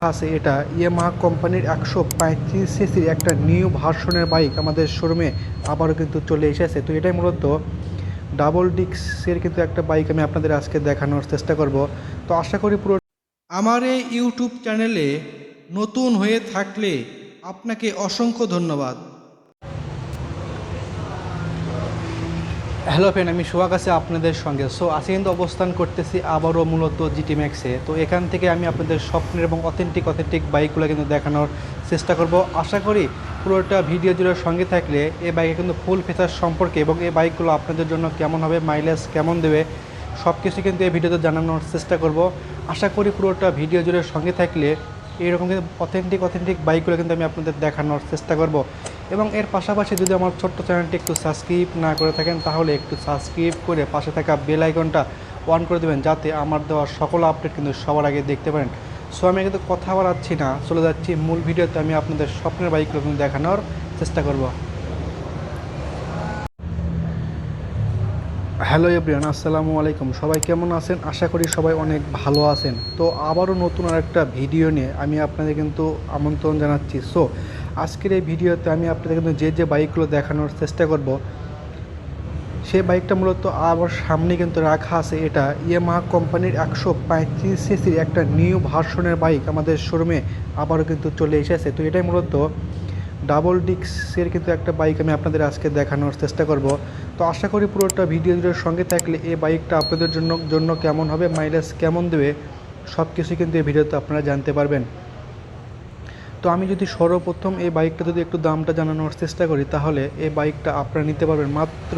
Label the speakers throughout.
Speaker 1: আছে এটা ইয়ামাহা কোম্পানির 135 সিসির একটা নিউ ভার্সনের বাইক আমাদের শোরুমে আবারও কিন্তু চলে এসেছে। তো এটাই মূলত ডাবল ডিস্কের কিন্তু একটা বাইক আমি আপনাদের আজকে দেখানোর চেষ্টা করব। তো আশা করি পুরো আমার এই ইউটিউব চ্যানেলে নতুন হয়ে থাকলে আপনাকে অসংখ্য ধন্যবাদ। হ্যালো ফ্রেন্ড, আমি সোহাগ আছি আপনাদের সঙ্গে। আজকে কিন্তু অবস্থান করতেছি আবারও মূলত জিটি ম্যাক্সে। তো এখান থেকে আমি আপনাদের স্বপ্নের এবং অথেন্টিক বাইকগুলো কিন্তু দেখানোর চেষ্টা করব। আশা করি পুরোটা ভিডিও জুড়ে সঙ্গে থাকলে এই বাইকে কিন্তু ফুল ফিচার সম্পর্কে এবং এই বাইকগুলো আপনাদের জন্য কেমন হবে, মাইলেজ কেমন দেবে, সব কিছু কিন্তু এই ভিডিওতে জানানোর চেষ্টা করব। আশা করি পুরোটা ভিডিও জুড়ে সঙ্গে থাকলে এইরকম কিন্তু অথেন্টিক বাইকগুলো কিন্তু আমি আপনাদের দেখানোর চেষ্টা করব। এবং এর পাশাপাশি যদি আমার ছোট্ট চ্যানেলটি একটু সাবস্ক্রাইব না করে থাকেন তাহলে একটু সাবস্ক্রাইব করে পাশে থাকা বেল আইকনটা অন করে দেবেন, যাতে আমার দেওয়া সকল আপডেট কিন্তু সবার আগে দেখতে পারেন। আমি কিন্তু কথা বাড়াচ্ছি না, চলে যাচ্ছি মূল ভিডিওতে। আমি আপনাদের স্বপ্নের বাইকগুলো কিন্তু দেখানোর চেষ্টা করব। হ্যালো এভরিওয়ান, আসসালামু আলাইকুম। সবাই কেমন আছেন? আশা করি সবাই অনেক ভালো আছেন। তো আবারও নতুন আরেকটা ভিডিও নিয়ে আমি আপনাদের কিন্তু আমন্ত্রণ জানাচ্ছি। আজকের এই ভিডিওতে আমি আপনাদের কিন্তু যে বাইকগুলো দেখানোর চেষ্টা করব, সেই বাইকটা মূলত আবার সামনে কিন্তু রাখা আছে। এটা ইয়ামাহা কোম্পানির 135 সিসির একটা নিউ ভার্সনের বাইক আমাদের শোরুমে আবারও কিন্তু চলে এসেছে। তো এটাই মূলত ডাবল ডিস্কের কিন্তু একটা বাইক আমি আপনাদের আজকে দেখানোর চেষ্টা করব। তো আশা করি পুরোটা ভিডিওর সঙ্গে থাকলে এই বাইকটা আপনাদের জন্য কেমন হবে, মাইলেজ কেমন দেবে, সব কিছু কিন্তু এই ভিডিওতে আপনারা জানতে পারবেন। তো আমি যদি সর্বপ্রথম এই বাইকটা যদি একটু দামটা জানানোর চেষ্টা করি, তাহলে এই বাইকটা আপনারা নিতে পারবেন মাত্র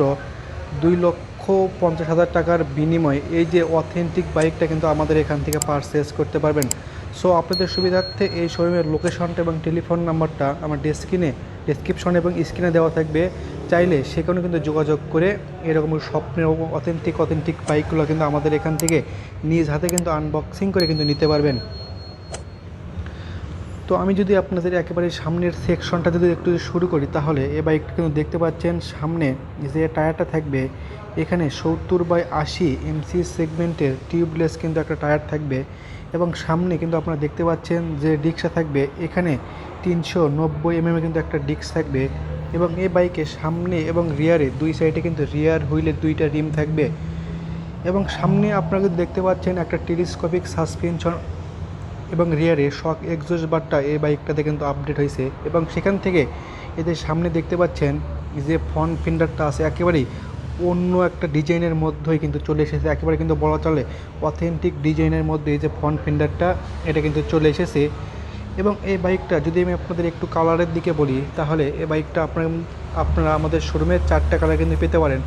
Speaker 1: 2,50,000 টাকার বিনিময়ে। এই যে অথেন্টিক বাইকটা কিন্তু আমাদের এখান থেকে পারচেস করতে পারবেন। আপনাদের সুবিধার্থে এই শোরুমের লোকেশনটা এবং টেলিফোন নাম্বারটা আমার ডেসক্রিপশন এবং স্ক্রিনে দেওয়া থাকবে। চাইলে সেখানে কিন্তু যোগাযোগ করে এরকম স্বপ্নের অথেন্টিক বাইকগুলো কিন্তু আমাদের এখান থেকে নিজ হাতে কিন্তু আনবক্সিং করে কিন্তু নিতে পারবেন। তো আমি যদি আপনাদের একেবারে সামনের সেকশনটা যদি একটু শুরু করি, তাহলে এই বাইকটা কিন্তু দেখতে পাচ্ছেন সামনে যে টায়ারটা থাকবে, এখানে 70/80 এমসি সেগমেন্টের টিউবলেস কিন্তু একটা টায়ার থাকবে। এবং সামনে কিন্তু আপনারা দেখতে পাচ্ছেন যে ডিস্কটা থাকবে, এখানে 390 কিন্তু একটা ডিস্ক থাকবে। এবং এই বাইকে সামনে এবং রিয়ারে দুই সাইডে কিন্তু রিয়ার হুইলের দুইটা রিম থাকবে। এবং সামনে আপনারা দেখতে পাচ্ছেন একটা টেলিস্কোপিক সাসপেনশন এবং রিয়ারে শক এক্সজস্ট বারটা এই বাইকটাতে কিন্তু আপডেট হয়েছে। এবং সেখান থেকে এদের সামনে দেখতে পাচ্ছেন যে ফ্রন্ট ফেন্ডারটা আছে, একেবারেই অন্য একটা ডিজাইনের মধ্যেই কিন্তু চলে এসেছে। একেবারে কিন্তু বলা চলে অথেন্টিক ডিজাইনের মধ্যে এই যে ফ্রন্ট ফেন্ডারটা, এটা কিন্তু চলে এসেছে। এবং এই বাইকটা যদি আমি আপনাদের একটু কালারের দিকে বলি, তাহলে এই বাইকটা আপনারা আমাদের শোরুমে 4টা কালার কিন্তু পেতে পারেন।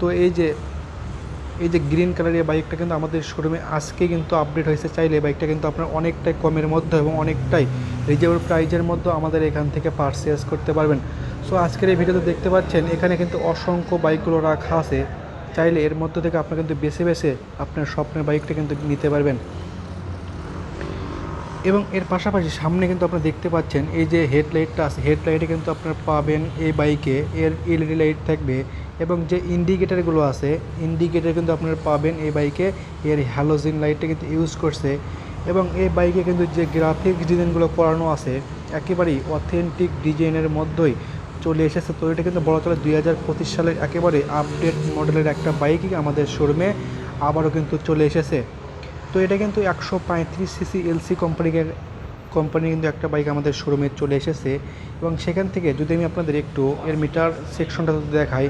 Speaker 1: তো এই যে গ্রিন কালারের এই বাইকটা কিন্তু আমাদের শোরুমে আজকে কিন্তু আপডেট হয়েছে। চাইলে এই বাইকটা কিন্তু আপনার অনেকটাই কমের মধ্যে এবং অনেকটাই রিজনেবল প্রাইজের মধ্যে আমাদের এখান থেকে পারচেস করতে পারবেন। আজকের এই ভিডিওতে দেখতে পাচ্ছেন এখানে কিন্তু অসংখ্য বাইকগুলো রাখা আছে। চাইলে এর মধ্যে থেকে আপনার কিন্তু বেছে আপনার স্বপ্নের বাইকটা কিন্তু নিতে পারবেন। এবং এর পাশাপাশি সামনে কিন্তু আপনারা দেখতে পাচ্ছেন এই যে হেডলাইটটা আছে, হেডলাইটে কিন্তু আপনারা পাবেন এই বাইকে এর এলইডি লাইট থাকবে। এবং যে ইন্ডিকেটারগুলো আছে, ইন্ডিকেটার কিন্তু আপনারা পাবেন এই বাইকে এর হ্যালোজেন লাইটটা কিন্তু ইউজ করছে। এবং এই বাইকে কিন্তু যে গ্রাফিক্স ডিজাইনগুলো করানো আছে, একেবারেই অথেন্টিক ডিজাইনের মধ্যেই চলে এসেছে। তো এটা কিন্তু বলা চলে 2025 সালের একেবারে আপডেট মডেলের একটা বাইকই আমাদের শোরুমে আবারও কিন্তু চলে এসেছে। তো এটা কিন্তু 135 সিসি এলসি কোম্পানি কিন্তু একটা বাইক আমাদের শোরুমে চলে এসেছে। এবং সেখান থেকে যদি আমি আপনাদের একটু এর মিটার সেকশনটা যদি দেখাই,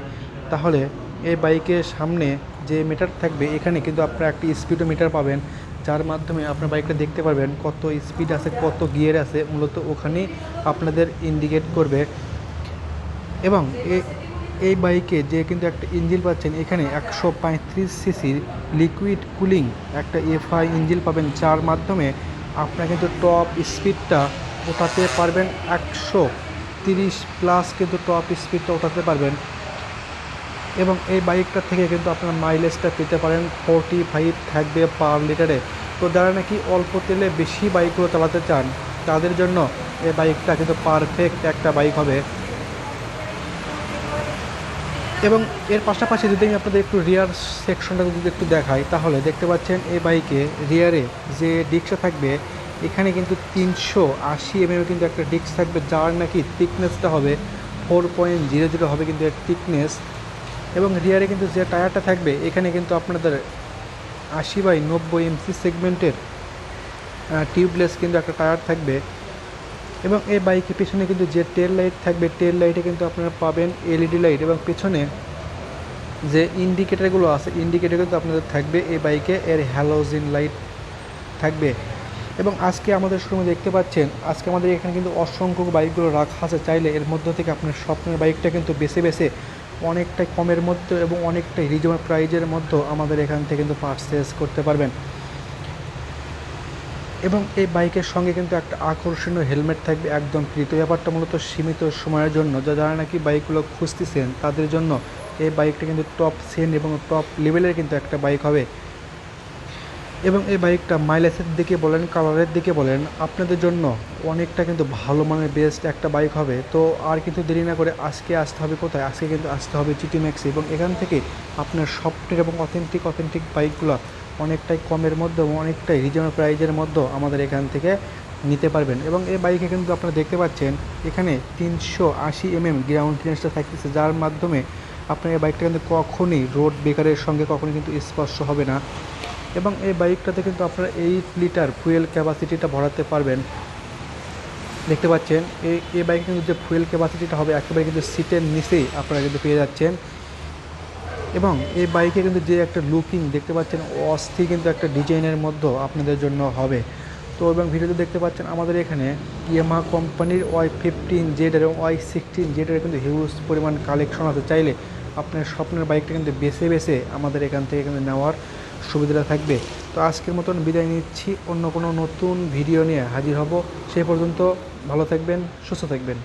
Speaker 1: তাহলে এই বাইকের সামনে যে মিটার থাকবে, এখানে কিন্তু আপনারা একটি স্পিডোমিটার পাবেন, যার মাধ্যমে আপনার বাইকটা দেখতে পারবেন কত স্পিড আছে, কত গিয়ার আছে, মূলত ওখানে আপনাদের ইন্ডিকেট করবে। এবং এই বাইকে যে কিন্তু একটা ইঞ্জিন পাচ্ছেন, এখানে 135 সিসির লিকুইড কুলিং একটা এফআই ইঞ্জিন পাবেন, যার মাধ্যমে আপনারা কিন্তু টপ স্পিডটা ওঠাতে পারবেন। 130+ কিন্তু টপ স্পিডটা ওঠাতে পারবেন। এবং এই বাইকটা থেকে কিন্তু আপনারা মাইলেজটা পেতে পারেন 45 থাকবে পার লিটারে। তো যারা নাকি অল্প তেলে বেশি বাইকগুলো চালাতে চান, তাদের জন্য এই বাইকটা কিন্তু পারফেক্ট একটা বাইক হবে। এবং এর পাশাপাশি যদি আমি আপনাদের একটু রিয়ার সেকশনটা যদি একটু দেখাই, তাহলে দেখতে পাচ্ছেন এই বাইকে রিয়ারে যে ডিস্কটা থাকবে, এখানে কিন্তু 380 mm কিন্তু একটা ডিস্ক থাকবে, যার নাকি থিকনেসটা হবে 4.00 হবে কিন্তু এর থিকনেস। এবং রিয়ারে কিন্তু যে টায়ারটা থাকবে এখানে কিন্তু আপনাদের 80/90 এমসি সেগমেন্টের টিউবলেস কিন্তু একটা টায়ার থাকবে। এবং এই বাইকের পেছনে কিন্তু যে টেল লাইট থাকবে, টেল লাইটে কিন্তু আপনারা পাবেন এলইডি লাইট, এবং পেছনে যে ইন্ডিকেটারগুলো আছে ইন্ডিকেটার কিন্তু আপনাদের থাকবে এই বাইকে, এর হ্যালোজেন লাইট থাকবে। এবং আজকে আমাদের শোরুমে দেখতে পাচ্ছেন, আজকে আমাদের এখানে কিন্তু অসংখ্য বাইকগুলো রাখা আছে, চাইলে এর মধ্য থেকে আপনার স্বপ্নের বাইকটা কিন্তু বেছে বেছে অনেকটাই কমের মধ্যে এবং অনেকটাই রিজনেবল প্রাইজের মধ্যে আমাদের এখান থেকে কিন্তু পারচেস করতে পারবেন। এবং এই বাইকের সঙ্গে কিন্তু একটা আকর্ষণীয় হেলমেট থাকবে একদম ফ্রি। তো ব্যাপারটা মূলত সীমিত সময়ের জন্য, যারা নাকি বাইকগুলো খুঁজতেছেন তাদের জন্য এই বাইকটা কিন্তু টপ সেন এবং টপ লেভেলের কিন্তু একটা বাইক হবে। এবং এই বাইকটা মাইলেজের দিকে বলেন, কালারের দিকে বলেন, আপনাদের জন্য অনেকটা কিন্তু ভালো মানের বেস্ট একটা বাইক হবে। তো আর কিন্তু দেরি না করে আজকে আসতে হবে কোথায়, আজকে কিন্তু আসতে হবে জিটি ম্যাক্সে, এবং এখান থেকে আপনার স্বপ্নের এবং অথেন্টিক বাইকগুলো অনেকটাই কমের মধ্যে এবং অনেকটাই রিজনেবল প্রাইজের মধ্যে আমাদের এখান থেকে নিতে পারবেন। এবং এই বাইকে কিন্তু আপনারা দেখতে পাচ্ছেন এখানে 380 mm গ্রাউন্ড ক্লিয়ারেন্সটা থাকতেছে, যার মাধ্যমে আপনার এই বাইকটা কিন্তু কখনই রোড ব্রেকারের সঙ্গে কখনই কিন্তু স্পর্শ হবে না। এবং এই বাইকটাতে কিন্তু আপনারা 8 লিটার ফুয়েল ক্যাপাসিটিটা ভরাতে পারবেন। দেখতে পাচ্ছেন এই বাইকে কিন্তু যে ফুয়েল ক্যাপাসিটিটা হবে একেবারে কিন্তু সিটের নিচেই আপনারা কিন্তু পেয়ে যাচ্ছেন। এবং এই বাইকে কিন্তু যে একটা লুকিং দেখতে পাচ্ছেন অস্থির কিন্তু একটা ডিজাইনের মধ্যে আপনাদের জন্য হবে। তো এবং ভিডিওতে দেখতে পাচ্ছেন আমাদের এখানে ইয়ামাহা কোম্পানির Y15Z এবং Y16Z কিন্তু হিউজ পরিমাণ কালেকশন আছে, চাইলে আপনার স্বপ্নের বাইকটা কিন্তু বেছে বেছে আমাদের এখান থেকে কিন্তু নেওয়ার সুবিধাটা থাকবে। তো আজকের মতন বিদায় নিচ্ছি, অন্য কোনো নতুন ভিডিও নিয়ে হাজির হব। সেই পর্যন্ত ভালো থাকবেন, সুস্থ থাকবেন।